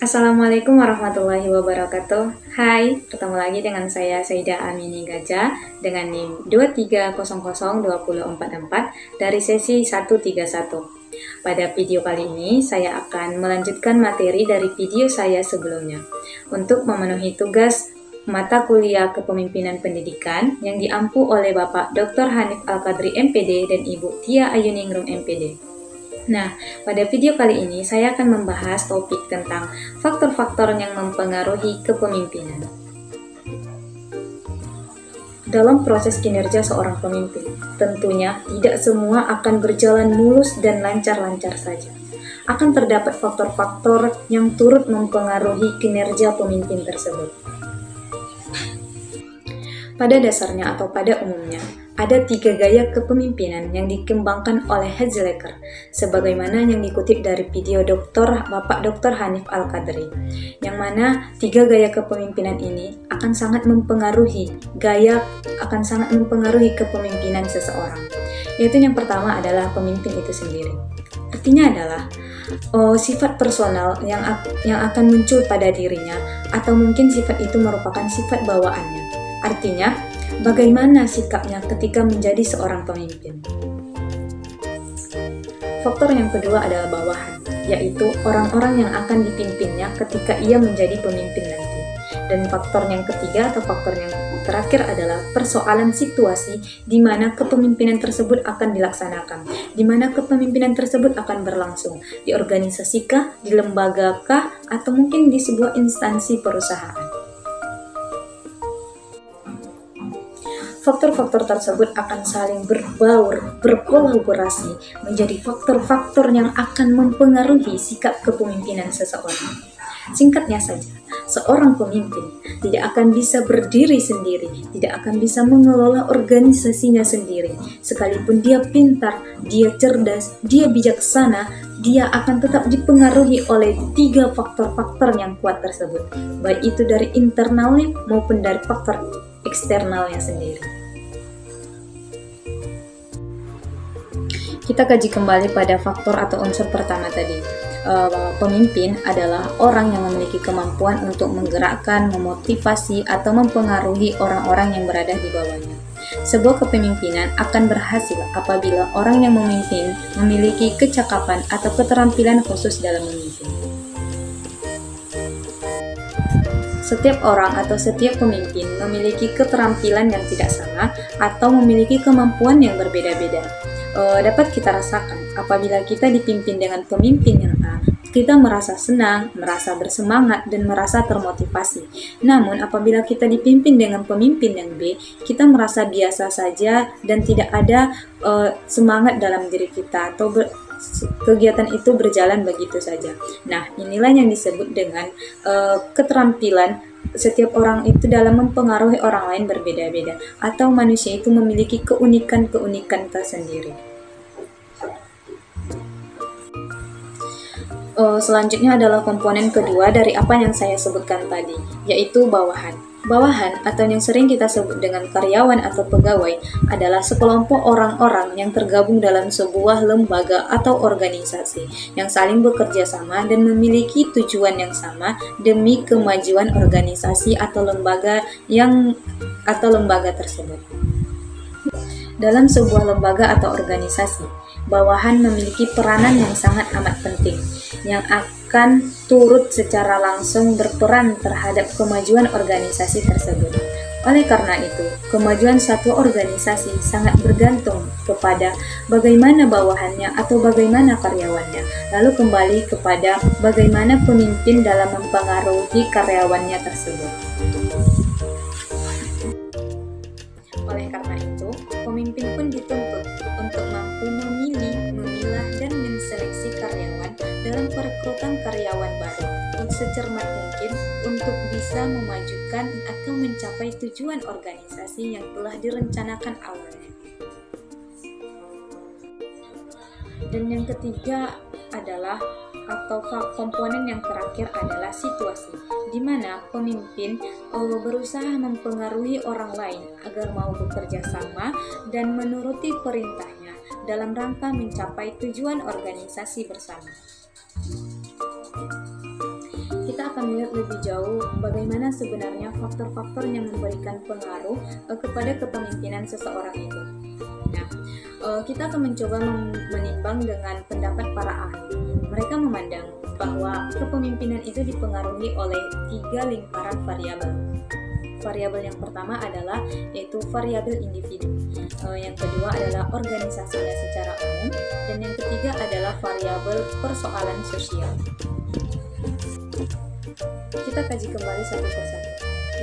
Assalamualaikum warahmatullahi wabarakatuh. Hai, ketemu lagi dengan saya Saida Amini Gajah dengan NIM 2300244 dari sesi 131. Pada video kali ini saya akan melanjutkan materi dari video saya sebelumnya untuk memenuhi tugas mata kuliah Kepemimpinan Pendidikan yang diampu oleh Bapak Dr. Hanif Al-Qadri MPD dan Ibu Tia Ayuningrum MPD. Nah, pada video kali ini saya akan membahas topik tentang faktor-faktor yang mempengaruhi kepemimpinan. Dalam proses kinerja seorang pemimpin, tentunya tidak semua akan berjalan mulus dan lancar-lancar saja. Akan terdapat faktor-faktor yang turut mempengaruhi kinerja pemimpin tersebut. Pada dasarnya atau pada umumnya, ada 3 gaya kepemimpinan yang dikembangkan oleh Hetzlacher, sebagaimana yang dikutip dari video Bapak Dr. Hanif Al-Qadri, yang mana 3 gaya kepemimpinan ini akan sangat mempengaruhi kepemimpinan seseorang. Yaitu yang pertama adalah pemimpin itu sendiri. Artinya adalah sifat personal yang akan muncul pada dirinya, atau mungkin sifat itu merupakan sifat bawaannya. Artinya, bagaimana sikapnya ketika menjadi seorang pemimpin. Faktor yang kedua adalah bawahan, yaitu orang-orang yang akan dipimpinnya ketika ia menjadi pemimpin nanti. Dan faktor yang ketiga atau faktor yang terakhir adalah persoalan situasi di mana kepemimpinan tersebut akan dilaksanakan, di mana kepemimpinan tersebut akan berlangsung, di organisasikah, di lembagakah, atau mungkin di sebuah instansi perusahaan. Faktor-faktor tersebut akan saling berkolaborasi menjadi faktor-faktor yang akan mempengaruhi sikap kepemimpinan seseorang. Singkatnya saja, seorang pemimpin tidak akan bisa berdiri sendiri, tidak akan bisa mengelola organisasinya sendiri. Sekalipun dia pintar, dia cerdas, dia bijaksana, dia akan tetap dipengaruhi oleh 3 faktor-faktor yang kuat tersebut, baik itu dari internalnya maupun dari faktor eksternalnya sendiri. Kita kaji kembali pada faktor atau unsur pertama tadi. Pemimpin adalah orang yang memiliki kemampuan untuk menggerakkan, memotivasi, atau mempengaruhi orang-orang yang berada di bawahnya. Sebuah kepemimpinan akan berhasil apabila orang yang memimpin memiliki kecakapan atau keterampilan khusus dalam memimpin. Setiap orang atau setiap pemimpin memiliki keterampilan yang tidak sama atau memiliki kemampuan yang berbeda-beda. Dapat kita rasakan apabila kita dipimpin dengan pemimpin yang A, kita merasa senang, merasa bersemangat, dan merasa termotivasi. Namun apabila kita dipimpin dengan pemimpin yang B, kita merasa biasa saja dan tidak ada semangat dalam diri kita atau kegiatan itu berjalan begitu saja. Nah, inilah yang disebut dengan keterampilan setiap orang itu dalam mempengaruhi orang lain berbeda-beda, atau manusia itu memiliki keunikan-keunikan tersendiri. Selanjutnya adalah komponen kedua dari apa yang saya sebutkan tadi, yaitu bawahan. Bawahan atau yang sering kita sebut dengan karyawan atau pegawai adalah sekelompok orang-orang yang tergabung dalam sebuah lembaga atau organisasi yang saling bekerja sama dan memiliki tujuan yang sama demi kemajuan organisasi atau lembaga tersebut. Dalam sebuah lembaga atau organisasi, bawahan memiliki peranan yang sangat amat penting yang akan turut secara langsung berperan terhadap kemajuan organisasi tersebut. Oleh karena itu, kemajuan satu organisasi sangat bergantung kepada bagaimana bawahannya atau bagaimana karyawannya, lalu kembali kepada bagaimana pemimpin dalam mempengaruhi karyawannya tersebut. Oleh karena itu, pemimpin pun dituntut untuk mampu memilih, memilah, dan menseleksi karyawan dalam perekrutan karyawan baru secermat mungkin untuk bisa memajukan atau mencapai tujuan organisasi yang telah direncanakan awalnya. Dan yang ketiga adalah komponen yang terakhir adalah situasi, di mana pemimpin berusaha mempengaruhi orang lain agar mau bekerja sama dan menuruti perintahnya dalam rangka mencapai tujuan organisasi bersama. Kita kita akan melihat lebih jauh bagaimana sebenarnya faktor-faktor yang memberikan pengaruh kepada kepemimpinan seseorang itu. Nah, kita akan mencoba menimbang dengan pendapat para ahli. Mereka memandang bahwa kepemimpinan itu dipengaruhi oleh 3 lingkaran variabel. Variabel yang pertama adalah yaitu variabel individu, yang kedua adalah organisasinya secara umum, dan yang ketiga adalah variabel persoalan sosial. Kita kaji kembali satu persatu.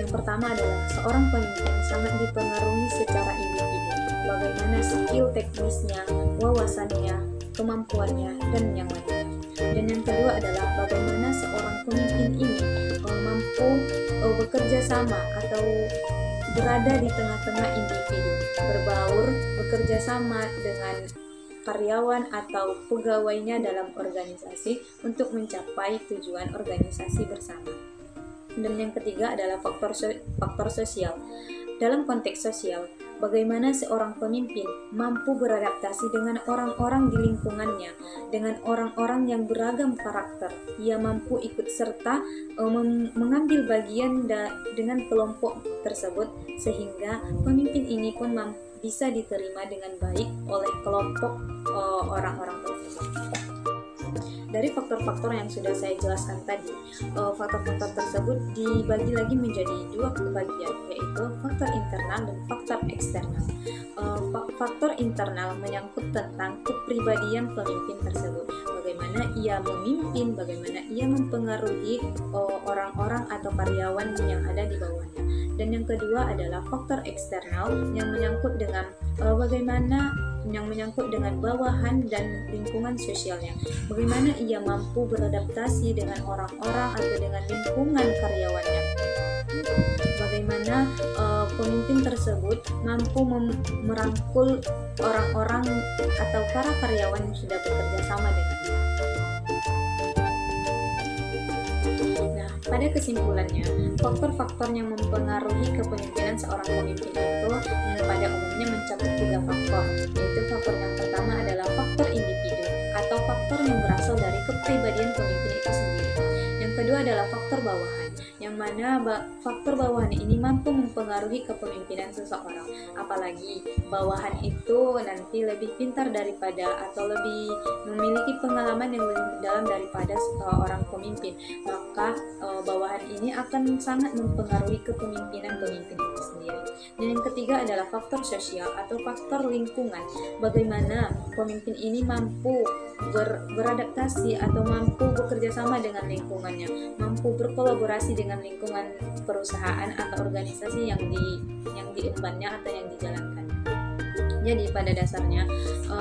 Yang pertama adalah seorang pemimpin sangat dipengaruhi secara individu, bagaimana skill teknisnya, wawasannya, kemampuannya, dan yang lainnya. Dan yang kedua adalah bagaimana seorang pemimpin ini mampu bekerja sama atau berada di tengah-tengah individu, berbaur, bekerja sama dengan karyawan atau pegawainya dalam organisasi untuk mencapai tujuan organisasi bersama. Dan yang ketiga adalah faktor sosial. Dalam konteks sosial, bagaimana seorang pemimpin mampu beradaptasi dengan orang-orang di lingkungannya, dengan orang-orang yang beragam karakter. Ia mampu ikut serta mengambil bagian dengan kelompok tersebut, sehingga pemimpin ini pun bisa diterima dengan baik oleh kelompok orang-orang tersebut. Dari faktor-faktor yang sudah saya jelaskan tadi, faktor-faktor tersebut dibagi lagi menjadi 2 bagian, yaitu faktor internal dan faktor eksternal. Faktor internal menyangkut tentang kepribadian pemimpin tersebut, bagaimana ia memimpin, bagaimana ia mempengaruhi orang-orang atau karyawan yang ada di bawahnya. Dan yang kedua adalah faktor eksternal yang menyangkut dengan bawahan dan lingkungan sosialnya. Bagaimana ia mampu beradaptasi dengan orang-orang atau dengan lingkungan karyawannya. Bagaimana pemimpin tersebut mampu merangkul orang-orang atau para karyawan yang sudah bekerja sama dengannya. Nah, pada kesimpulannya, faktor-faktor yang mempengaruhi kepemimpinan seorang pemimpin itu pada umumnya mencakup 3 faktor, yaitu faktor yang pertama adalah faktor individu atau faktor yang berasal dari kepribadian pemimpin itu sendiri. Yang kedua adalah faktor bawahan, yang mana faktor bawahan ini mampu mempengaruhi kepemimpinan seseorang. Apalagi bawahan itu nanti lebih pintar daripada atau lebih memiliki pengalaman yang lebih dalam daripada seorang pemimpin, maka bawahan ini akan sangat mempengaruhi kepemimpinan pemimpin itu sendiri. Dan yang ketiga adalah faktor sosial atau faktor lingkungan, bagaimana pemimpin ini mampu beradaptasi atau mampu bekerja sama dengan lingkungannya, mampu berkolaborasi dengan lingkungan perusahaan atau organisasi yang diembannya atau yang dijalankan. Jadi pada dasarnya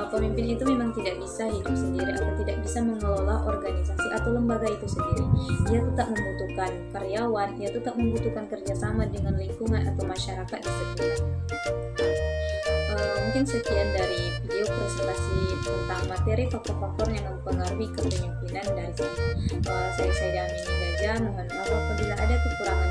pemimpin itu memang tidak bisa hidup sendiri atau tidak bisa mengelola organisasi atau lembaga itu sendiri. Ia tetap membutuhkan karyawan, ia tetap membutuhkan kerjasama dengan lingkungan atau masyarakat di sekitarnya. Mungkin sekian dari video presentasi tentang materi faktor-faktor yang mempengaruhi kepemimpinan dari saya. Saya Damini Gajah, mohon maaf apabila ada kekurangan.